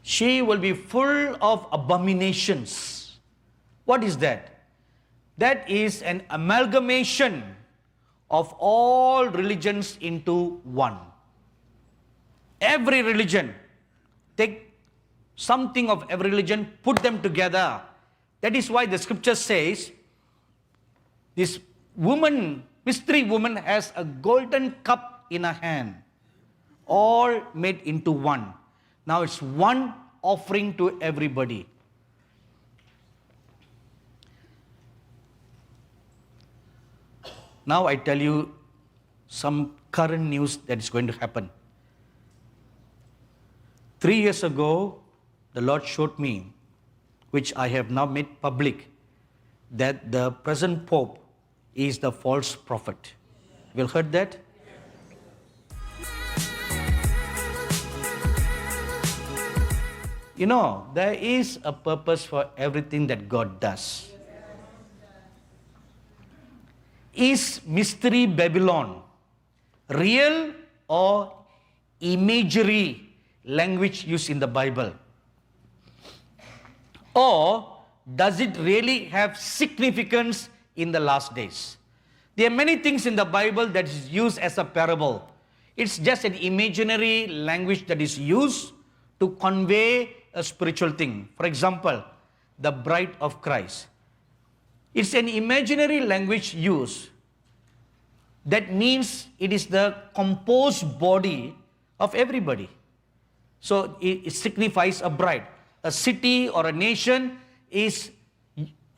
She will be full of abominations. What is that? That is an amalgamation of all religions into one. Every religion, take something of every religion, put them together. That is why the scripture says, this woman, mystery woman, has a golden cup in her hand, all made into one. Now it's one offering to everybody. Now I tell you some current news that is going to happen. 3 years ago, the Lord showed me, which I have now made public, that the present Pope is the false prophet. You heard that? You know, there is a purpose for everything that God does. Is Mystery Babylon real or imagery language used in the Bible? Or does it really have significance in the last days? There are many things in the Bible that is used as a parable. It's just an imaginary language that is used to convey a spiritual thing. For example, the bride of Christ. It's an imaginary language used. That means it is the composed body of everybody. So it signifies a bride. A city or a nation is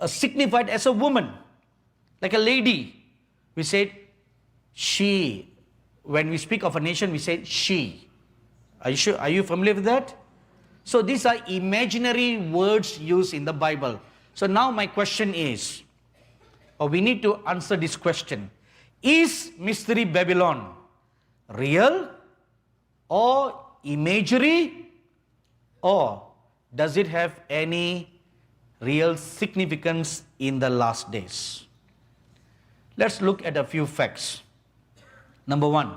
signified as a woman, like a lady. We said she. When we speak of a nation, we say she. Are you familiar with that? So these are imaginary words used in the Bible. So now my question is, or we need to answer this question. Is Mystery Babylon real or imagery, or does it have any real significance in the last days? Let's look at a few facts. Number one,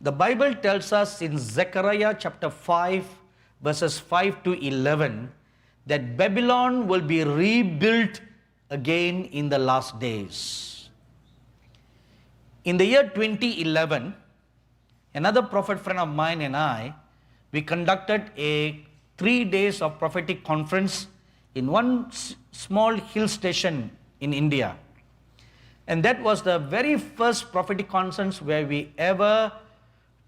the Bible tells us in Zechariah chapter 5, verses 5 to 11, that Babylon will be rebuilt again in the last days. In the year 2011, another prophet friend of mine and I, we conducted a 3 days of prophetic conference in one small hill station in India. And that was the very first prophetic conference where we ever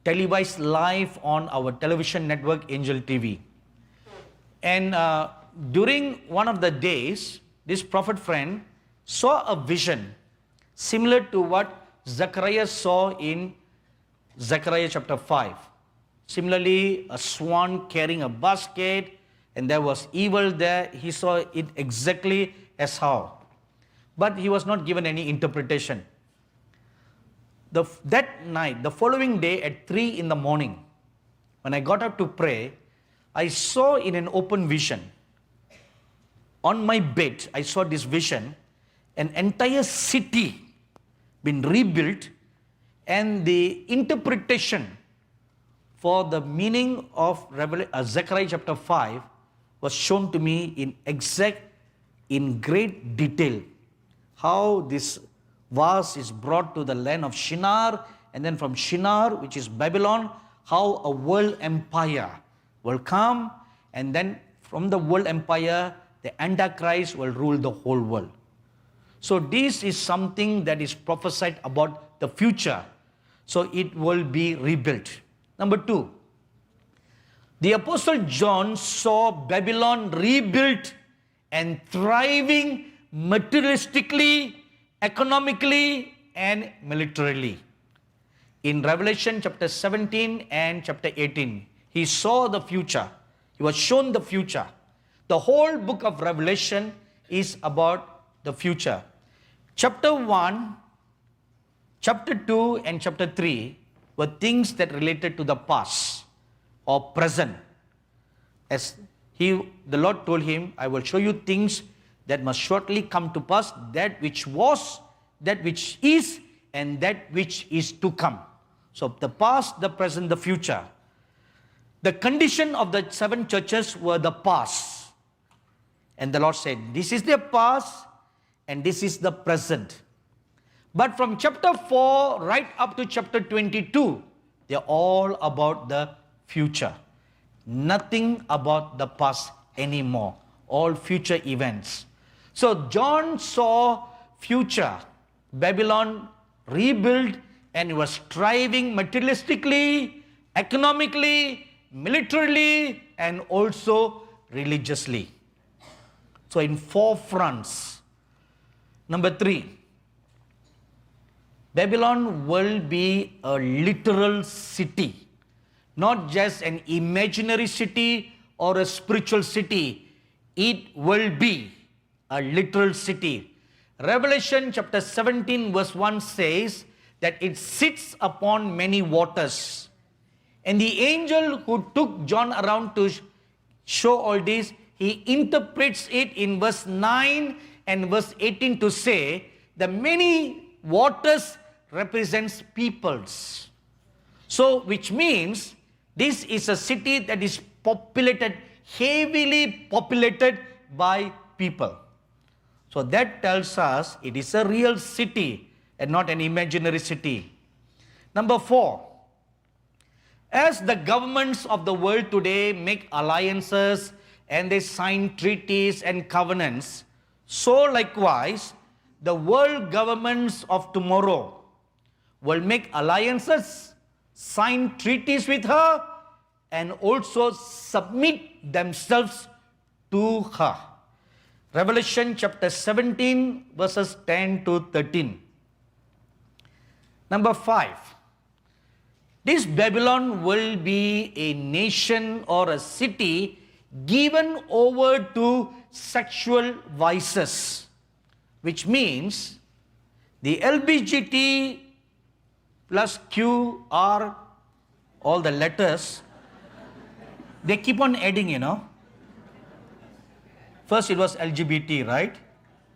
televised live on our television network, Angel TV. And during one of the days, this prophet friend saw a vision similar to what Zechariah saw in Zechariah chapter 5. Similarly, a swan carrying a basket, and there was evil there. He saw it exactly as how. But he was not given any interpretation. That night, the following day at 3 in the morning, when I got up to pray, I saw in an open vision, on my bed, I saw this vision, an entire city been rebuilt, and the interpretation for the meaning of Zechariah chapter 5 was shown to me in great detail. How this vase is brought to the land of Shinar, and then from Shinar, which is Babylon, how a world empire will come, and then from the world empire, the Antichrist will rule the whole world. So this is something that is prophesied about the future. So it will be rebuilt. Number 2, the Apostle John saw Babylon rebuilt and thriving materialistically, economically, and militarily. In Revelation chapter 17 and chapter 18, he saw the future. He was shown the future. The whole book of Revelation is about the future. Chapter 1, chapter 2, and chapter 3 were things that related to the past or present. As the Lord told him, I will show you things that must shortly come to pass, that which was, that which is, and that which is to come. So the past, the present, the future. The condition of the 7 churches were the past. And the Lord said, this is the past and this is the present. But from chapter 4 right up to chapter 22, they're all about the future. Nothing about the past anymore. All future events. So John saw future. Babylon rebuilt and was striving materialistically, economically, militarily, and also religiously. So in 4 fronts. Number 3, Babylon will be a literal city, not just an imaginary city or a spiritual city. It will be a literal city. Revelation chapter 17 verse 1 says that it sits upon many waters. And the angel who took John around to show all this, he interprets it in verse 9 and verse 18 to say the many waters represents peoples. So which means this is a city that is populated, heavily populated by people. So that tells us it is a real city and not an imaginary city. Number 4, as the governments of the world today make alliances and they sign treaties and covenants, so likewise the world governments of tomorrow will make alliances, sign treaties with her, and also submit themselves to her. Revelation chapter 17 verses 10 to 13. Number 5. This Babylon will be a nation or a city given over to sexual vices, which means the LBGT plus Q, R, all the letters, they keep on adding, First it was LGBT, right?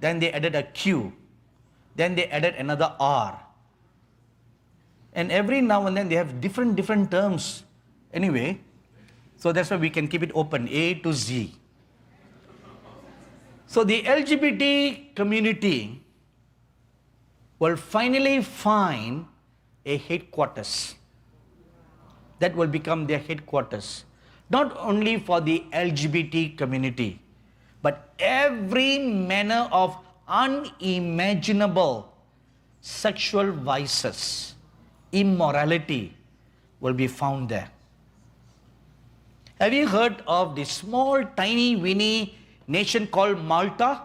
Then they added a Q. Then they added another R. And every now and then they have different terms. Anyway, so that's why we can keep it open, A to Z. So the LGBT community will finally find a headquarters. That will become their headquarters. Not only for the LGBT community, but every manner of unimaginable sexual vices, immorality will be found there. Have you heard of the small, tiny, weeny nation called Malta?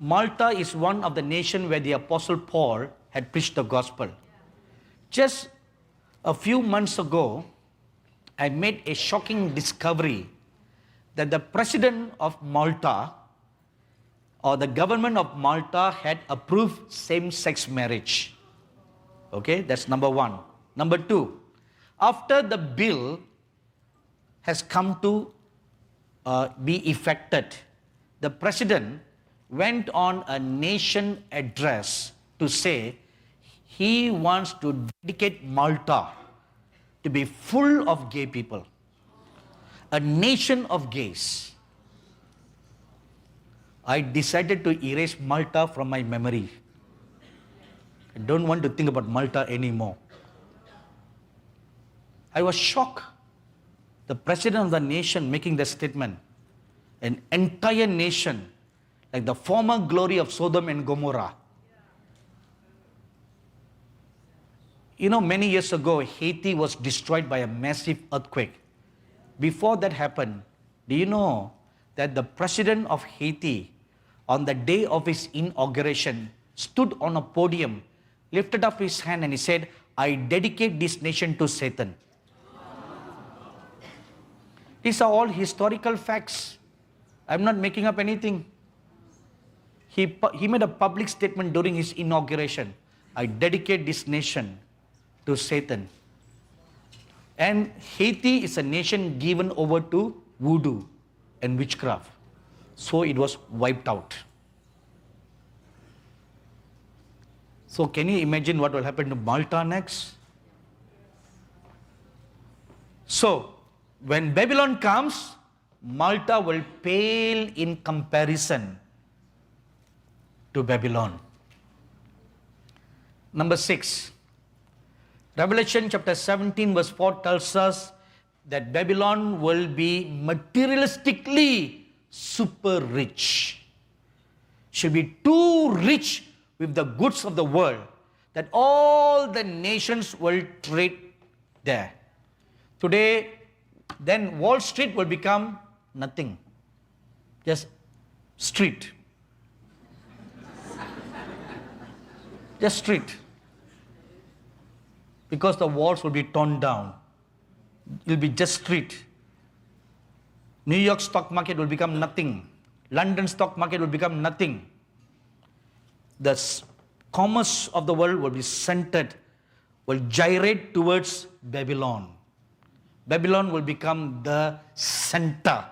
Malta is one of the nations where the Apostle Paul had preached the gospel. Just a few months ago, I made a shocking discovery that the president of Malta or the government of Malta had approved same-sex marriage. Okay, that's number 1. Number 2, after the bill has come to be effected, the president went on a nation address to say he wants to dedicate Malta to be full of gay people. A nation of gays. I decided to erase Malta from my memory. I don't want to think about Malta anymore. I was shocked. The president of the nation making the statement. An entire nation, like the former glory of Sodom and Gomorrah. Many years ago, Haiti was destroyed by a massive earthquake. Before that happened, do you know that the president of Haiti, on the day of his inauguration, stood on a podium, lifted up his hand and he said, I dedicate this nation to Satan. These are all historical facts. I'm not making up anything. He made a public statement during his inauguration. I dedicate this nation to Satan. And Haiti is a nation given over to voodoo and witchcraft. So it was wiped out. So can you imagine what will happen to Malta next? So, when Babylon comes, Malta will pale in comparison to Babylon. Number 6, Revelation chapter 17 verse 4 tells us that Babylon will be materialistically super rich. She'll be too rich with the goods of the world that all the nations will trade there. Today, then Wall Street will become nothing, just street. Just street. Because the walls will be torn down. It will be just street. New York stock market will become nothing. London stock market will become nothing. The commerce of the world will be centered, will gyrate towards Babylon. Babylon will become the center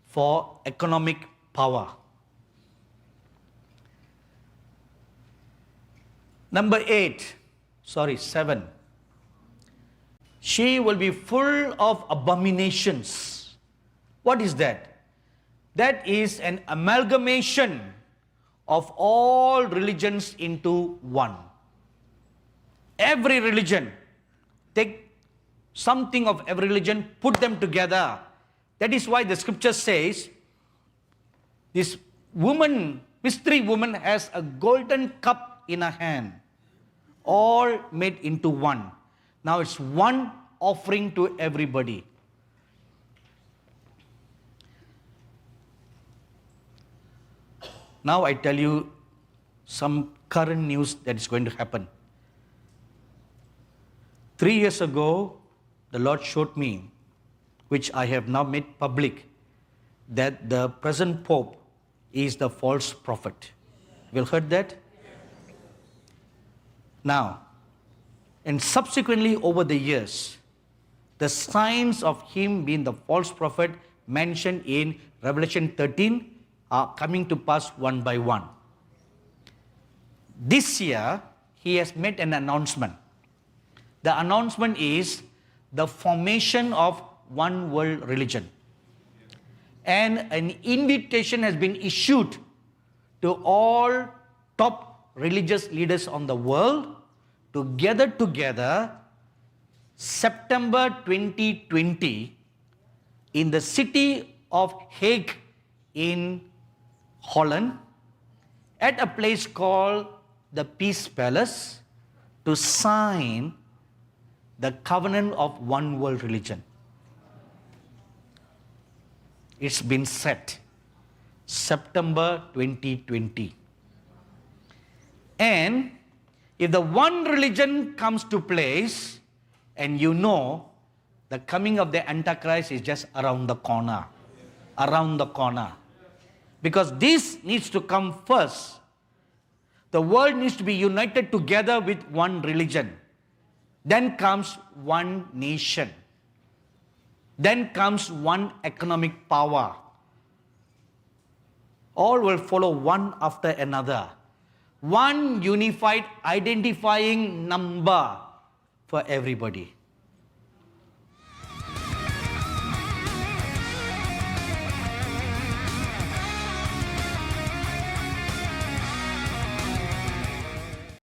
for economic power. Number 7. She will be full of abominations. What is that? That is an amalgamation of all religions into one. Every religion, take something of every religion, put them together. That is why the scripture says, this woman, mystery woman, has a golden cup in her hand, all made into one. Now it's one offering to everybody. Now I tell you some current news that is going to happen. 3 years ago, the Lord showed me, which I have now made public, that the present Pope is the false prophet. You have heard that? Now, and subsequently over the years, the signs of him being the false prophet mentioned in Revelation 13 are coming to pass one by one. This year, he has made an announcement. The announcement is the formation of one world religion. And an invitation has been issued to all top religious leaders on the world to gather together September 2020 in the city of Hague in Holland at a place called the Peace Palace to sign the covenant of one world religion. It's been set September 2020. And if the one religion comes to place, and you know the coming of the Antichrist is just around the corner. Around the corner. Because this needs to come first. The world needs to be united together with one religion. Then comes one nation. Then comes one economic power. All will follow one after another. One unified identifying number for everybody.